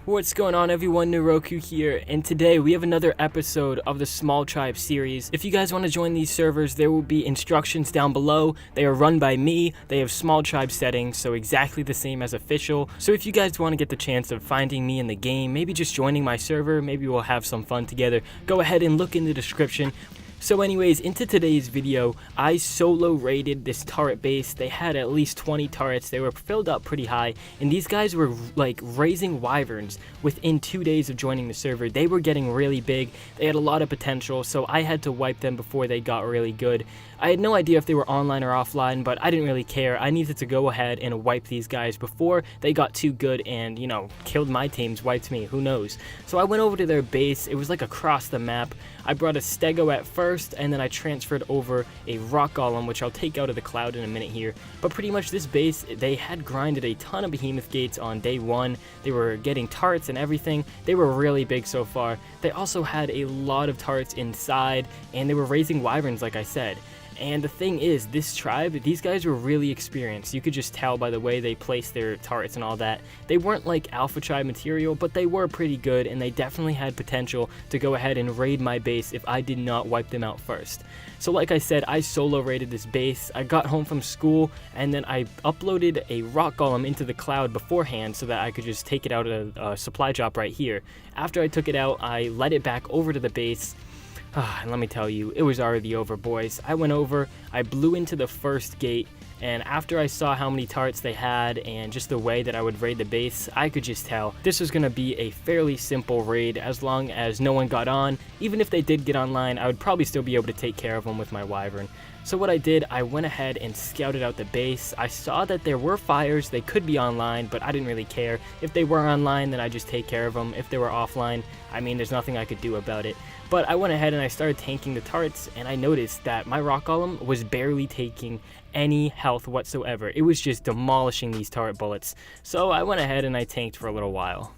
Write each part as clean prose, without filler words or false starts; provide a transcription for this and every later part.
What's going on, everyone? Neroku here, and today we have another episode of the Small Tribe series. If you guys want to join these servers, there will be instructions down below. They are run by me. They have Small Tribe settings, so exactly the same as Official. So if you guys want to get the chance of finding me in the game, maybe just joining my server, maybe we'll have some fun together, go ahead and look in the description. So anyways, into today's video, I solo raided this turret base. They had at least 20 turrets. They were filled up pretty high, and these guys were like raising wyverns within 2 days of joining the server. They were getting really big. They had a lot of potential, so I had to wipe them before they got really good. I had no idea if they were online or offline, but I didn't really care. I needed to go ahead and wipe these guys before they got too good and, you know, killed my teams, wiped me, who knows. So I went over to their base. It was like across the map. I brought a stego at first, and then I transferred over a rock golem, which I'll take out of the cloud in a minute here. But pretty much this base, they had grinded a ton of behemoth gates on day one. They were getting turrets and everything. They were really big so far. They also had a lot of turrets inside, and they were raising wyverns, like I said. And the thing is, this tribe, these guys were really experienced. You could just tell by the way they placed their turrets and all that. They weren't like alpha tribe material, but they were pretty good, and they definitely had potential to go ahead and raid my base if I did not wipe them out first. So like I said, I solo raided this base. I got home from school, and then I uploaded a rock golem into the cloud beforehand so that I could just take it out of a supply drop right here. After I took it out, I led it back over to the base. And let me tell you, it was already over, boys. I went over, I blew into the first gate, and after I saw how many turrets they had and just the way that I would raid the base, I could just tell this was going to be a fairly simple raid as long as no one got on. Even if they did get online, I would probably still be able to take care of them with my wyvern. So what I did, I went ahead and scouted out the base. I saw that there were fires. They could be online, but I didn't really care. If they were online, then I just take care of them. If they were offline, I mean, there's nothing I could do about it. But I went ahead and I started tanking the turrets, and I noticed that my rock golem was barely taking any health whatsoever. It was just demolishing these turret bullets. So I went ahead and I tanked for a little while.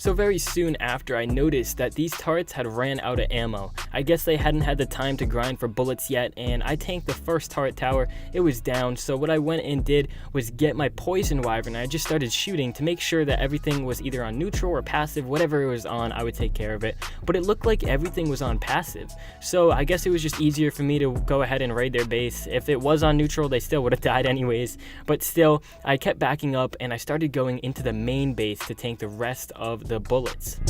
So very soon after, I noticed that these turrets had ran out of ammo. I guess they hadn't had the time to grind for bullets yet, and I tanked the first turret tower. It was down, so what I went and did was get my poison wyvern. I just started shooting to make sure that everything was either on neutral or passive. Whatever it was on, I would take care of it. But it looked like everything was on passive, so I guess it was just easier for me to go ahead and raid their base. If it was on neutral, they still would have died anyways. But still, I kept backing up, and I started going into the main base to tank the rest of the bullets.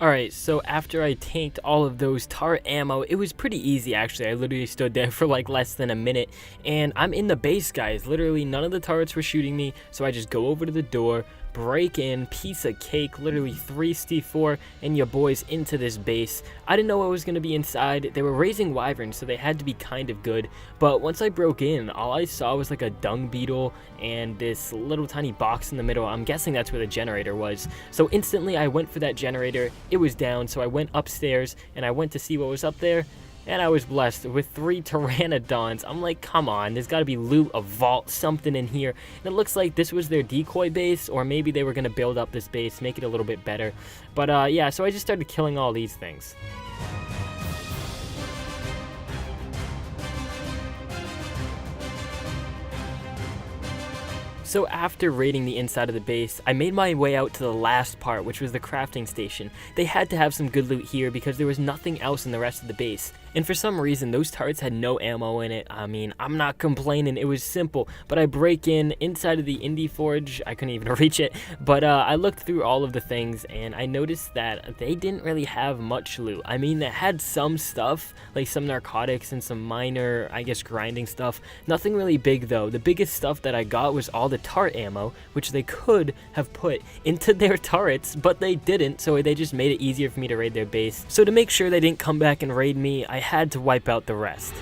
Alright, so after I tanked all of those turret ammo, it was pretty easy actually. I literally stood there for like less than a minute, and I'm in the base, guys. Literally none of the turrets were shooting me, so I just go over to the door, break in, piece of cake, literally 3C4, and your boys into this base. I didn't know what was going to be inside. They were raising wyverns, so they had to be kind of good, but once I broke in, all I saw was like a dung beetle and this little tiny box in the middle. I'm guessing that's where the generator was. So instantly I went for that generator. It was down, so I went upstairs and I went to see what was up there. And I was blessed with 3 pteranodons. I'm like, come on, there's got to be loot, a vault, something in here. And it looks like this was their decoy base, or maybe they were going to build up this base, make it a little bit better. But yeah, so I just started killing all these things. So after raiding the inside of the base, I made my way out to the last part, which was the crafting station. They had to have some good loot here because there was nothing else in the rest of the base. And for some reason, those turrets had no ammo in it. I mean, I'm not complaining, it was simple. But I break inside of the Indie Forge, I couldn't even reach it. But I looked through all of the things, and I noticed that they didn't really have much loot. I mean, they had some stuff, like some narcotics and some minor, I guess, grinding stuff. Nothing really big though. The biggest stuff that I got was all the turret ammo, which they could have put into their turrets, but they didn't, so they just made it easier for me to raid their base. So to make sure they didn't come back and raid me, I had to wipe out the rest.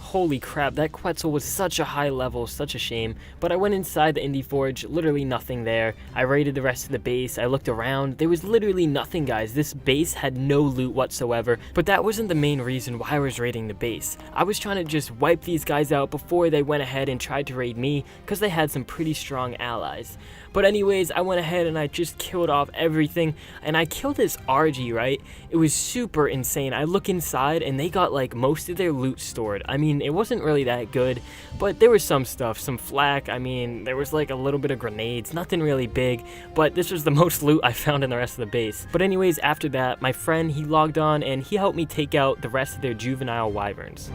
Holy crap, that Quetzal was such a high level, such a shame. But I went inside the Indie Forge, literally nothing there. I raided the rest of the base, I looked around, there was literally nothing, guys. This base had no loot whatsoever, but that wasn't the main reason why I was raiding the base. I was trying to just wipe these guys out before they went ahead and tried to raid me, because they had some pretty strong allies. But anyways, I went ahead and I just killed off everything, and I killed this RG, right? It was super insane. I look inside and they got like most of their loot stored. I mean, it wasn't really that good, but there was some stuff, some flak. I mean, there was like a little bit of grenades, nothing really big, but this was the most loot I found in the rest of the base. But anyways, after that, my friend, he logged on and he helped me take out the rest of their juvenile wyverns.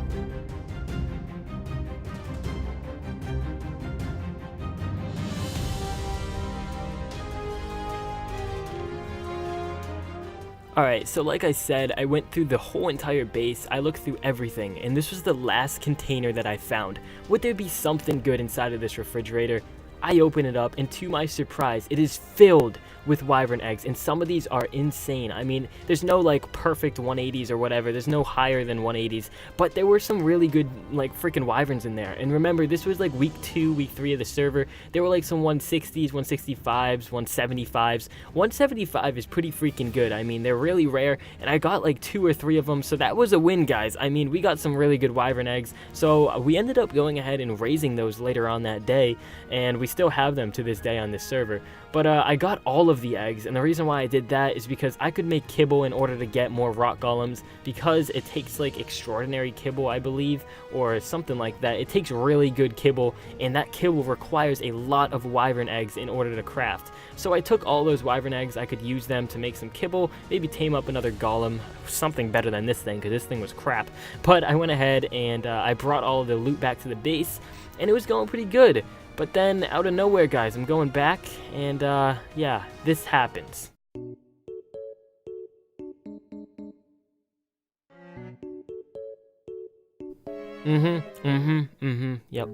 Alright, so like I said, I went through the whole entire base, I looked through everything, and this was the last container that I found. Would there be something good inside of this refrigerator? I open it up, and to my surprise, it is filled with wyvern eggs, and some of these are insane. I mean, there's no like perfect 180s or whatever, there's no higher than 180s, but there were some really good like freaking wyverns in there. And remember, this was like week 2, week 3 of the server. There were like some 160s, 165s, 175s. 175 is pretty freaking good. I mean, they're really rare, and I got like 2 or 3 of them, so that was a win, guys. I mean, we got some really good wyvern eggs, so we ended up going ahead and raising those later on that day, and we still have them to this day on this server. But I got all of the eggs, and the reason why I did that is because I could make kibble in order to get more rock golems, because it takes like extraordinary kibble, I believe, or something like that. It takes really good kibble, and that kibble requires a lot of wyvern eggs in order to craft. So I took all those wyvern eggs, I could use them to make some kibble, maybe tame up another golem, something better than this thing, because this thing was crap. But I went ahead and I brought all of the loot back to the base, and it was going pretty good. But then, out of nowhere, guys, I'm going back, and yeah, this happens. Yep,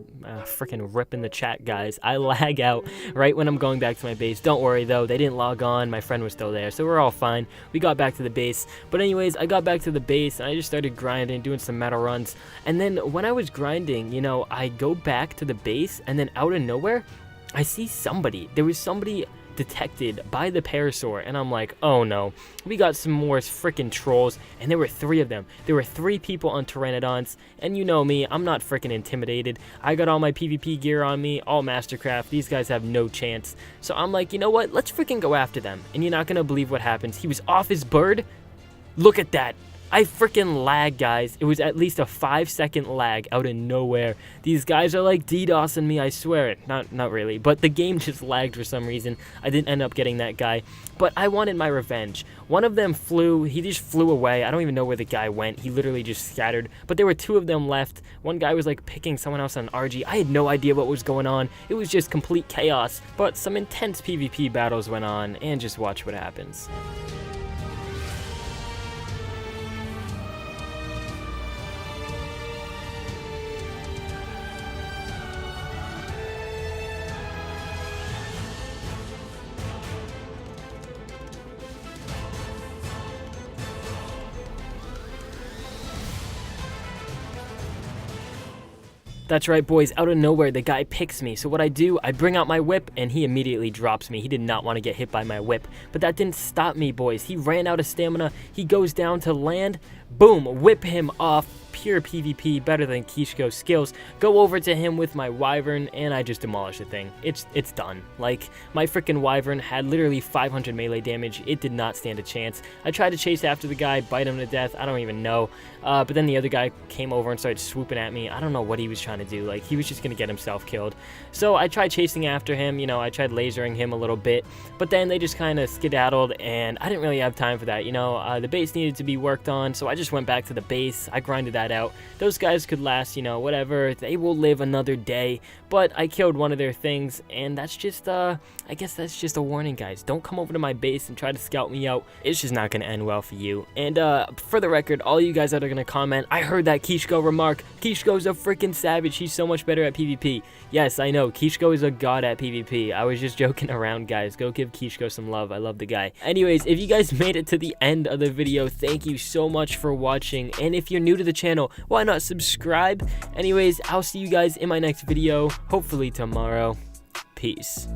freaking ripping the chat, guys. I lag out right when I'm going back to my base. Don't worry, though, they didn't log on. My friend was still there, so we're all fine. We got back to the base. But anyways, I got back to the base, and I just started grinding, doing some metal runs. And then when I was grinding, you know, I go back to the base, and then out of nowhere, I see somebody. There was somebody detected by the parasaur, and I'm like, oh no, we got some more freaking trolls, and there were 3 of them. There were 3 people on pteranodons, and you know me, I'm not freaking intimidated. I got all my PvP gear on me, all mastercraft. These guys have no chance. So I'm like, you know what, let's freaking go after them. And you're not gonna believe what happens. He was off his bird. Look at that. I freaking lag, guys. It was at least a 5-second lag out of nowhere. These guys are like DDoSing me, I swear. Not really, but the game just lagged for some reason. I didn't end up getting that guy, but I wanted my revenge. One of them flew, he just flew away. I don't even know where the guy went. He literally just scattered, but there were 2 of them left. One guy was like picking someone else on RG. I had no idea what was going on. It was just complete chaos, but some intense PvP battles went on, and just watch what happens. That's right, boys, out of nowhere, the guy picks me. So what I do, I bring out my whip, and he immediately drops me. He did not want to get hit by my whip. But that didn't stop me, boys. He ran out of stamina. He goes down to land. Boom, whip him off. pure PvP, better than Kishko's skills, go over to him with my wyvern, and I just demolish the thing. It's done. Like, my freaking wyvern had literally 500 melee damage. It did not stand a chance. I tried to chase after the guy, bite him to death. I don't even know. But then the other guy came over and started swooping at me. I don't know what he was trying to do. Like, he was just gonna get himself killed. So I tried chasing after him. You know, I tried lasering him a little bit, but then they just kind of skedaddled, and I didn't really have time for that. You know, the base needed to be worked on, so I just went back to the base. I grinded that out. Those guys could last, you know, whatever. They will live another day, but I killed one of their things, and that's just, I guess that's just a warning, guys. Don't come over to my base and try to scout me out. It's just not gonna end well for you. And for the record, all you guys that are gonna comment, I heard that Kishko remark. Kishko's a freaking savage. He's so much better at PvP. Yes, I know. Kishko is a god at PvP. I was just joking around, guys. Go give Kishko some love. I love the guy. Anyways, if you guys made it to the end of the video, thank you so much for watching. And if you're new to the channel, why not subscribe? Anyways, I'll see you guys in my next video, hopefully tomorrow. Peace.